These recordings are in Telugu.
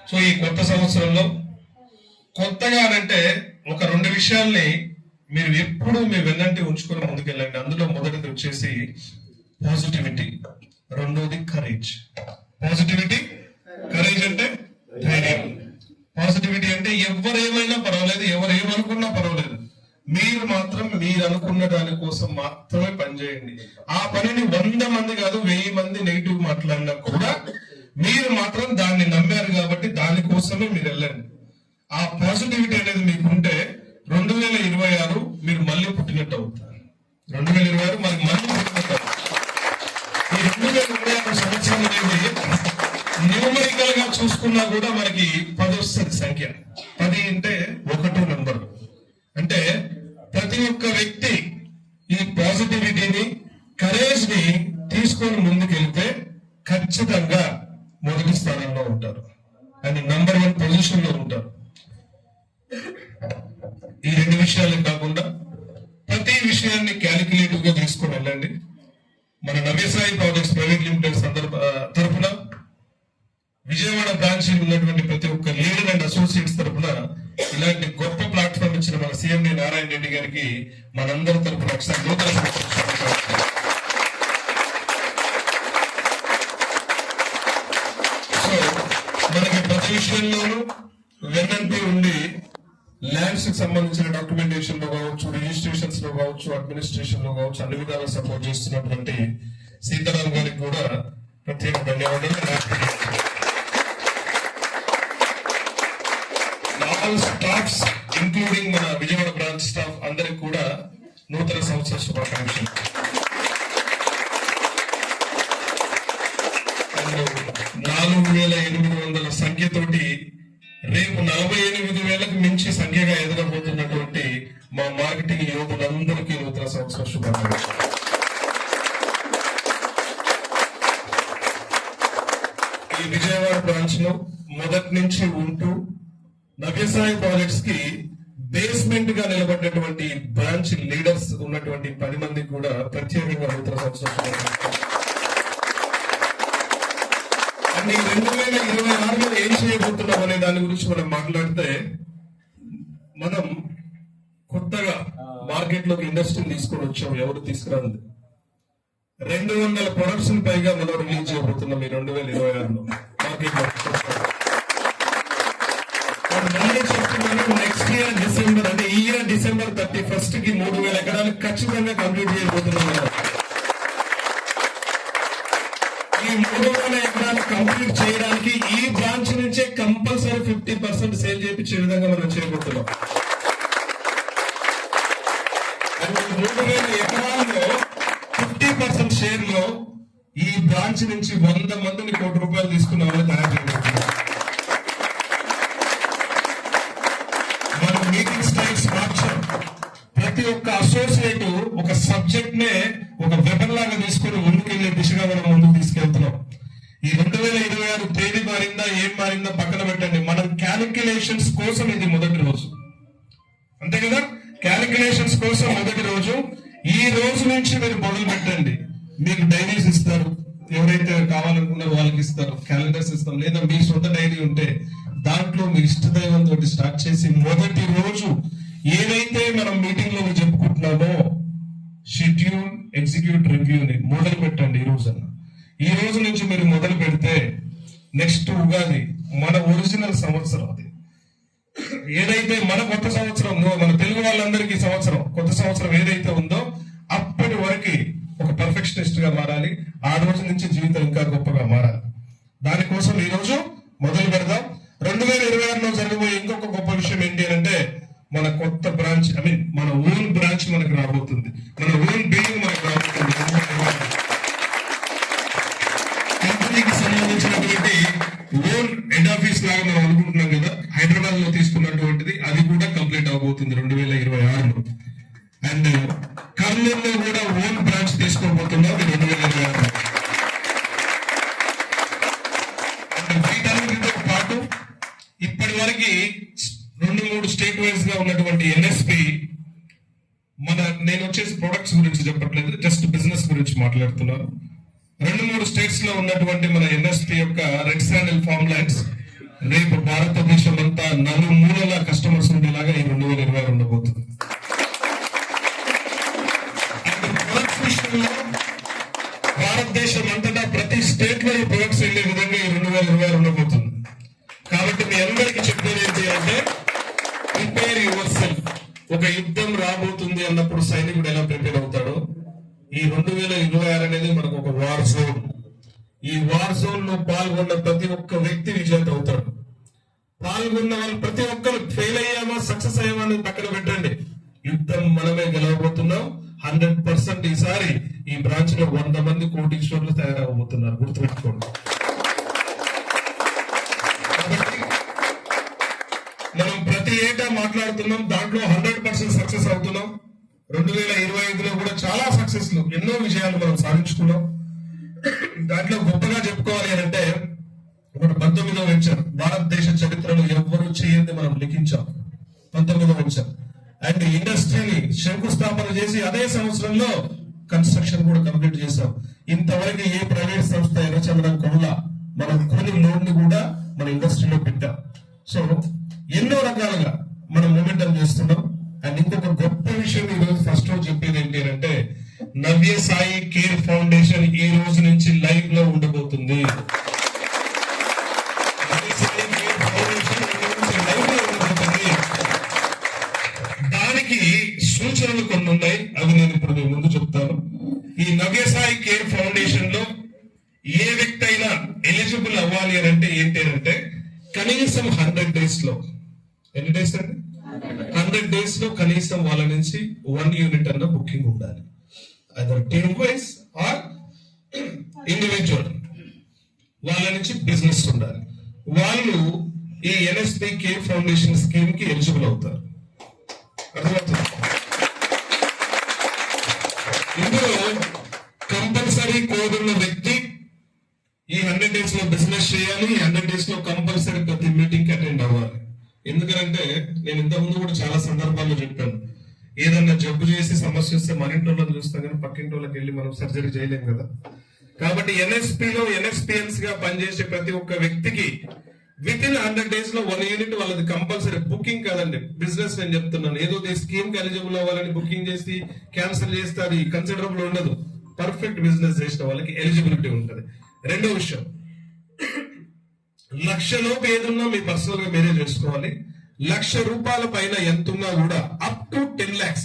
సో ఈ కొత్త సంవత్సరంలో కొత్తగా అంటే ఒక రెండు విషయాల్ని మీరు ఎప్పుడు మీ వెన్నంటి ఉంచుకొని ముందుకెళ్ళండి. అందులో మొదటిది వచ్చేసి పాజిటివిటీ, రెండోది కరేజ్. పాజిటివిటీ, కరేజ్ అంటే ధైర్యం. పాజిటివిటీ అంటే ఎవరేమైనా పర్వాలేదు, ఎవరు ఏమనుకున్నా పర్వాలేదు, మీరు మాత్రం మీరు అనుకున్న దాని కోసం మాత్రమే పనిచేయండి. ఆ పనిని 100 మంది కాదు 1000 మంది నెగిటివ్ మాట్లాడినా కూడా మీరు మాత్రం దాన్ని నమ్మారు కాబట్టి దానికోసమే మీరు వెళ్ళండి. ఆ పాజిటివిటీ అనేది మీకు ఉంటే 2026 మీరు మళ్ళీ పుట్టినట్టు అవుతారు. 2026 మనకి మళ్ళీ పుట్టినట్టు అవుతుంది. ఈ 2026 సంవత్సరం అనేది న్యూమరికల్ గా చూసుకున్నా కూడా మనకి 10 వస్తుంది సంఖ్య. 10 అంటే 1 నెంబర్. అంటే ప్రతి ఒక్క వ్యక్తి ఈ పాజిటివిటీని, కరేజ్ ని తీసుకొని ముందుకెళ్తే ఖచ్చితంగా మొదటి స్థానంలో ఉంటారు అని నంబర్ 1 పొజిషన్ లో ఉంటారు. ఈ రెండు విషయాలే కాకుండా ప్రతి విషయాన్ని క్యాలిక్యులేటివ్ గా తీసుకొని వెళ్ళండి. మన నవ్యసాయి ప్రాజెక్ట్స్ ప్రైవేట్ లిమిటెడ్ తరఫున విజయవాడ బ్రాంచ్ ఉన్నటువంటి ప్రతి ఒక్క లీడర్ అండ్ అసోసియేట్స్ తరఫున ఇలాంటి గొప్ప ప్లాట్ఫామ్ ఇచ్చిన మన సీఎం నారాయణ రెడ్డి గారికి మనందరి తరఫున ఒకసారి సో మనకి ప్రతి విషయంలోనూ వెన్నంటి ఉండి ల్యాండ్స్ కి సంబంధించిన డాక్యుమెంటేషన్ లో కావచ్చు, రిజిస్ట్రేషన్స్ లో కావచ్చు, అడ్మినిస్ట్రేషన్ లో కావచ్చు, అన్ని విధాలు సపోర్ట్ చేస్తున్నటువంటి సీతారాం గారికి కూడా ప్రత్యేక ధన్యవాదాలు. ఆల్ స్టాఫ్స్ ఇంక్లూడింగ్ మన విజయవాడ బ్రాంచ్ స్టాఫ్ అందరికి కూడా నూతన సంవత్సర శుభాకాంక్షలు. 4800 సంఖ్యతోటి రేపు 48,000కు మించి సంఖ్యగా ఎదగబోతున్నటువంటి మా మార్కెటింగ్ యోగులందరికీ నూతన సంవత్సర శుభాకాంక్షలు. ఈ విజయవాడ బ్రాంచ్ లో మొదటి నుంచి ఉంటూ నవ్యసాయి ప్రాజెక్ట్స్ కి బేస్మెంట్ గా నిలబడినటువంటి బ్రాంచ్ లీడర్స్ ఉన్నటువంటి 10 మందికి కూడా ప్రత్యేకంగా నూతన సంవత్సరం. అండ్ 2026లో ఏం చేయబోతున్నాం అనే దాని గురించి మనం మాట్లాడితే, మనం కొత్తగా మార్కెట్ లోకి ఇండస్ట్రీని తీసుకొని వచ్చాం. ఎవరు తీసుకురాంది 200 ప్రొడక్ట్స్ పైగా మనం రిలీజ్ చేయబోతున్నాం ఈ 2026లో మార్కెట్ లో. నెక్స్ట్ ఇయర్ డిసెంబర్ అంటే ఈ ఇయర్ డిసెంబర్ 31st కి 3000 ఎకరాలు ఖచ్చితంగా కంప్లీట్ చేయబోతున్నాం. ఈ 3000 ఎకరాలు కంప్లీట్ చేయడానికి ఈ బ్రాంచ్ నుంచే కంపల్సరీ 50% సేల్ చేయించే విధంగా మనం చేయబోతున్నాం. 3000 ఎకరాల్లో 50% షేర్ లో ఈ బ్రాంచ్ నుంచి 100 మందిని ₹1 కోటి తీసుకున్న వాళ్ళు తయారు చేయబోతున్నాం. మీటింగ్ స్టైల్స్ మార్చాం. ప్రతి ఒక్క అసోసియేట్ ఒక సబ్జెక్ట్ నే ఒక వెపన్ లాగా తీసుకుని ముందుకెళ్లే దిశగా మనం ముందుకు తీసుకెళ్తున్నాం. ఈ 2026 తేదీ మారిందా ఏం మారిందా పక్కన పెట్టండి. మనం క్యాలిక్యులేషన్స్ కోసం ఇది మొదటి రోజు, అంతే కదా. క్యాలిక్యులేషన్స్ కోసం మొదటి రోజు. ఈ రోజు నుంచి మీరు మొదలు పెట్టండి. మీకు డైరీస్ ఇస్తారు, ఎవరైతే కావాలనుకున్నారో వాళ్ళకి ఇస్తారు, క్యాలెండర్స్ ఇస్తాం. లేదా మీ సొంత డైరీ ఉంటే దాంట్లో మీ ఇష్టదైవంతో స్టార్ట్ చేసి మొదటి రోజు ఏదైతే మనం మీటింగ్ లో చెప్పుకుంటున్నామో షెడ్యూల్, ఎగ్జిక్యూట్, రివ్యూని మొదలు పెట్టండి. ఈ రోజు నుంచి మీరు మొదలు పెడితే నెక్స్ట్ ఉగాది మన ఒరిజినల్ సంవత్సరం. అది ఏదైతే మన కొత్త సంవత్సరం, మన తెలుగు వాళ్ళందరికీ సంవత్సరం, కొత్త సంవత్సరం ఏదైతే ఉందో అప్పటి వరకు ఒక పర్ఫెక్షనిస్ట్ గా మారాలి. ఆ రోజు నుంచి జీవితం ఇంకా గొప్పగా మారాలి. దానికోసం ఈ రోజు మొదలు పెడదాం. 2026లో జరగబోయే ఇంకొక గొప్ప విషయం ఏంటి అంటే, మన కొత్త బ్రాంచ్, మన ఓన్ బ్రాంచ్ మనకు రాబోతుంది. మన ఓన్ బిల్డింగ్ మనకు రాబోతుంది. కంపెనీకి సంబంధించినటువంటి ఓన్ హెడ్ ఆఫీస్ లాగా మనం అనుకుంటున్నాం కదా, హైదరాబాద్ లో తీసుకున్నటువంటిది అది కూడా కంప్లీట్ అవబోతుంది 2026లో. అండ్ కర్నూలులో కూడా ఓన్ బ్రాంచ్ తీసుకోబోతున్నాం 2026లో. వీటన్నిటితో పాటు ఇప్పటి వరకు 2-3 స్టేట్ వైజ్ గా ఉన్నటువంటి ఎన్ఎస్పి నేను వచ్చేసి ప్రొడక్ట్స్ గురించి చెప్పట్లేదు, జస్ట్ బిజినెస్ గురించి మాట్లాడుతున్నాను. 2-3 స్టేట్స్ లో ఉన్నటువంటి మన ఎన్ఎస్పి యొక్క రెడ్ శాండిల్ ఫార్మ్ ల్యాండ్స్ రేపు భారతదేశం అంతా నలుమూలల కస్టమర్స్ ఉండేలాగా ఈ 2020 ఉండబోతుంది. భారతదేశం అంతటా ప్రతి స్టేట్ లో ఈ ప్రొడక్ట్స్ వెళ్లే విధంగా ఈ 2020 ఉండబోతుంది. కాబట్టి మీ అందరికీ చెప్పేది ఏంటి అంటే ప్రిపేర్ యువర్ సెల్ఫ్. ఒక యుద్ధం రాబోతుంది అన్నప్పుడు సైనికుడు ఎలా ప్రిపేర్ అవుతాడో ఈ 2026 అనేది మనకు ఒక వార్ జోన్. ఈ వార్ జోన్ లో పాల్గొన్న ప్రతి ఒక్క వ్యక్తి విజేత అవుతాడు. పాల్గొన్న వాళ్ళు ప్రతి ఒక్కరు ఫెయిల్ అయ్యామా సక్సెస్ అయ్యామా అనేది పక్కన పెట్టండి. యుద్ధం మనమే గెలవబోతున్నాం. 100% ఈసారి ఈ బ్రాంచ్ లో 100 మంది కోటీశ్వర్లు తయారవబోతున్నారు, గుర్తుపెట్టుకోండి. కాబట్టి మనం ప్రతి ఏటా మాట్లాడుతున్నాం, దాంట్లో 100% సక్సెస్ అవుతున్నాం. 2025లో కూడా చాలా సక్సెస్లు, ఎన్నో విజయాలు మనం సాధించుకున్నాం. దాంట్లో గొప్పగా చెప్పుకోవాలి అని అంటే మన 19వ వెంచర్ భారతదేశ చరిత్రలో ఎవ్వరూ చేయండి మనం లిఖించాం. 19వ వెంచర్ అండ్ ఇండస్ట్రీని శంకుస్థాపన చేసి అదే సంవత్సరంలో కన్స్ట్రక్షన్ కూడా కంప్లీట్ చేశాం. ఇంతవరకు ఏ ప్రైవేట్ సంస్థ ఎర్రచందనం కొనలా. మనం కొన్ని లోన్ ని కూడా మన ఇండస్ట్రీలో పెట్టాం. సో ఎన్నో రకాలుగా మనం మూమెంటం చేస్తున్నాం. అండ్ ఇంకొక గొప్ప విషయం ఈ రోజు ఫస్ట్ రోజు చెప్పేది ఏంటి అంటే నవ్య సాయి కేర్ ఫౌండేషన్ ఈ రోజు నుంచి లైవ్ లో ఉండబోతుంది. దానికి సూచనలు కొన్ని ఉన్నాయి, అవి నేను ఇప్పుడు మీ ముందు చెప్తాను. ఈ నవ్య సాయి కేర్ ఫౌండేషన్ లో ఏ వ్యక్తి అయినా ఎలిజిబుల్ అవ్వాలి అని అంటే ఏంటి అంటే కనీసం 100 days లో, ఎన్ని డేస్ అండి, 100 days లో కనీసం వాళ్ళ నుంచి 1 యూనిట్ అన్న బుకింగ్ ఉండాలి. Other team wise or individual వాళ్ళ నుంచి బిజినెస్ ఉండాలి. వాళ్ళు ఈ ఎన్ఎస్పి కేర్ ఫౌండేషన్ స్కీమ్ కి ఎలిజిబుల్ అవుతారు. అర్థమవుతుంది? ఇందులో కంపల్సరీ కోడ్ ఉన్న వ్యక్తి ఈ 100 days లో బిజినెస్ చేయాలి. ఈ 100 days లో కంపల్సరీ ప్రతి మీటింగ్ కి అటెండ్ అవ్వాలి. ఎందుకంటే నేను ఇంతకుముందు కూడా చాలా సందర్భాల్లో చెప్పాను, ఏదన్నా జబ్బు చేసి సమస్య వస్తే మన ఇంట్లో చూస్తాం కానీ పక్కింటి వాళ్ళకి వెళ్ళి మనం సర్జరీ చేయలేం కదా. కాబట్టి ఎన్ఎస్పిలో ఎన్ఎస్పిఎన్స్ గా పనిచేసే ప్రతి ఒక్క వ్యక్తికి విత్ ఇన్ 100 days లో 1 యూనిట్ వాళ్ళది కంపల్సరీ. బుకింగ్ కాదండి, బిజినెస్ నేను చెప్తున్నాను. ఏదో స్కీమ్ కి ఎలిజిబుల్ అవ్వాలని బుకింగ్ చేసి క్యాన్సిల్ చేస్తే అది కన్సిడరబుల్ ఉండదు. పర్ఫెక్ట్ బిజినెస్ చేసిన వాళ్ళకి ఎలిజిబిలిటీ ఉంటుంది. రెండో విషయం, 1,00,000 లోపు ఏదున్నా మీ పర్సనల్ గా మీరే చేసుకోవాలి. 1,00,000 రూపాయల పైన ఎంతున్నా కూడా అప్ టు 10 lakhs,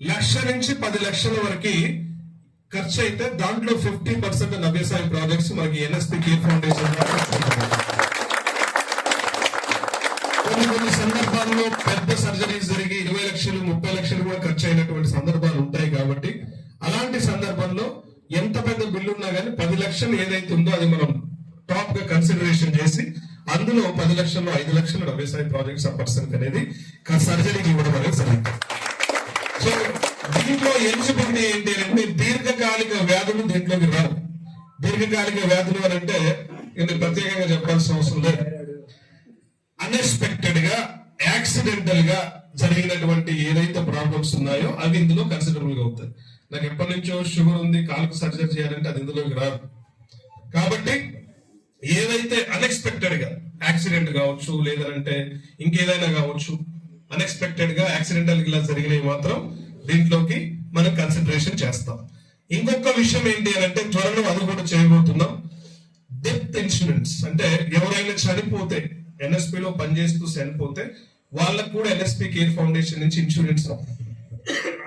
1,00,000 నుంచి 10 లక్షల వరకు ఖర్చు అయితే దాంట్లో 50% నవ్యసాయి ప్రాజెక్ట్స్ మనకి ఎన్ఎస్పి కేర్ ఫౌండేషన్ కొన్ని సందర్భాల్లో పెద్ద సర్జరీస్ జరిగి 20 లక్షలు 30 లక్షలు కూడా ఖర్చు అయినటువంటి సందర్భాలు ఉంటాయి. కాబట్టి అలాంటి సందర్భంలో ఎంత పెద్ద బిల్లు ఉన్నా కానీ 10 లక్షలు ఏదైతే ఉందో అది మనం టాప్ గా కన్సిడరేషన్ చేసి అందులో 10 లక్షల్లో 5 లక్షలు నవ్యసాయి ప్రాజెక్ట్స్ ఆ పర్సన్ అనేది సర్జరీకి ఇవ్వడం అనేది జరుగుతుంది. సో దీంట్లో ఎలిజిబిలిటీ ఏంటి అంటే దీర్ఘకాలిక వ్యాధులు దీంట్లోకి రావు. దీర్ఘకాలిక వ్యాధులు అని అంటే ఇది ప్రత్యేకంగా చెప్పాల్సిన అవసరం లేదు. అన్ఎక్స్పెక్టెడ్ గా యాక్సిడెంటల్ గా జరిగినటువంటి ఏదైతే ప్రాబ్లమ్స్ ఉన్నాయో అవి ఇందులో కన్సిడరబుల్ గా అవుతాయి. నాకు ఎప్పటి నుంచో షుగర్ ఉంది, కాలుకు సర్జరీ చేయాలంటే అది ఇందులోకి రాదు. కాబట్టి ఏదైతే అన్ఎక్స్పెక్టెడ్ గా యాక్సిడెంట్ కావచ్చు లేదంటే ఇంకేదైనా కావచ్చు, అన్ఎక్స్పెక్టెడ్ గా యాక్సిడెంటల్ ఇలా జరిగినవి మాత్రం దీంట్లోకి మనం కన్సిడరేషన్ చేస్తాం. ఇంకొక విషయం ఏంటి అని అంటే త్వరలో అది కూడా చేయబోతున్నాం, డెత్ ఇన్సూరెన్స్. అంటే ఎవరైనా చనిపోతే ఎన్ఎస్పి లో పనిచేస్తూ చనిపోతే వాళ్ళకు కూడా ఎన్ఎస్పి కేర్ ఫౌండేషన్ నుంచి ఇన్సూరెన్స్,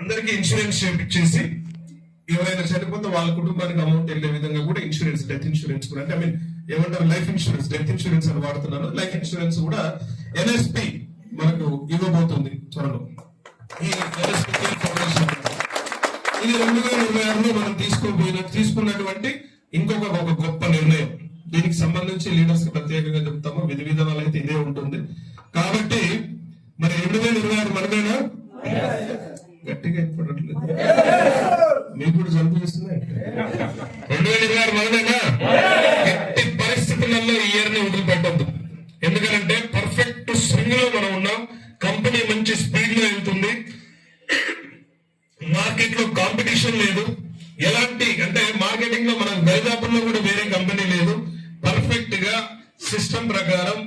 అందరికి ఇన్సూరెన్స్ చేపించేసి ఎవరైనా చనిపోతే వాళ్ళ కుటుంబానికి అమౌంట్ వెళ్లే విధంగా కూడా ఇన్సూరెన్స్, డెత్ ఇన్సూరెన్స్ కూడా, అంటే ఐ మీన్ ఏమంటారు లైఫ్ ఇన్సూరెన్స్, డెత్ ఇన్సూరెన్స్ అని వాడుతున్నాను. లైఫ్ ఇన్సూరెన్స్ కూడా ఎన్ఎస్పి మనకు ఇవ్వబోతుంది త్వరలో. ఈ ఎన్ఎస్పి కేర్ ఫౌండేషన్ ఇది 2026లో మనం తీసుకున్నటువంటి ఇంకొక ఒక గొప్ప నిర్ణయం. దీనికి సంబంధించి లీడర్స్ కి ప్రత్యేకంగా చెప్తాము, విధి విధానాలు అయితే ఇదే ఉంటుంది. కాబట్టి మరి 2026 మనమేనా? గట్టిగా ఏర్పడట్లేదు, మీకు కూడా చనిపిస్తుంది. 2026 మనమేనా? ఎట్టి పరిస్థితులలో ఈ ఇయర్ ని వదిలిపెట్టద్దు. ఎందుకంటే పర్ఫెక్ట్ స్వింగ్ లో మనం ఉన్నాం. కంపెనీ మంచి స్పీడ్ లో వెళ్తుంది. మార్కెట్ లో కాంపిటీషన్ లేదు. ఎలాంటి అంటే మార్కెటింగ్ లో మనం సిస్టమ్ ప్రకారం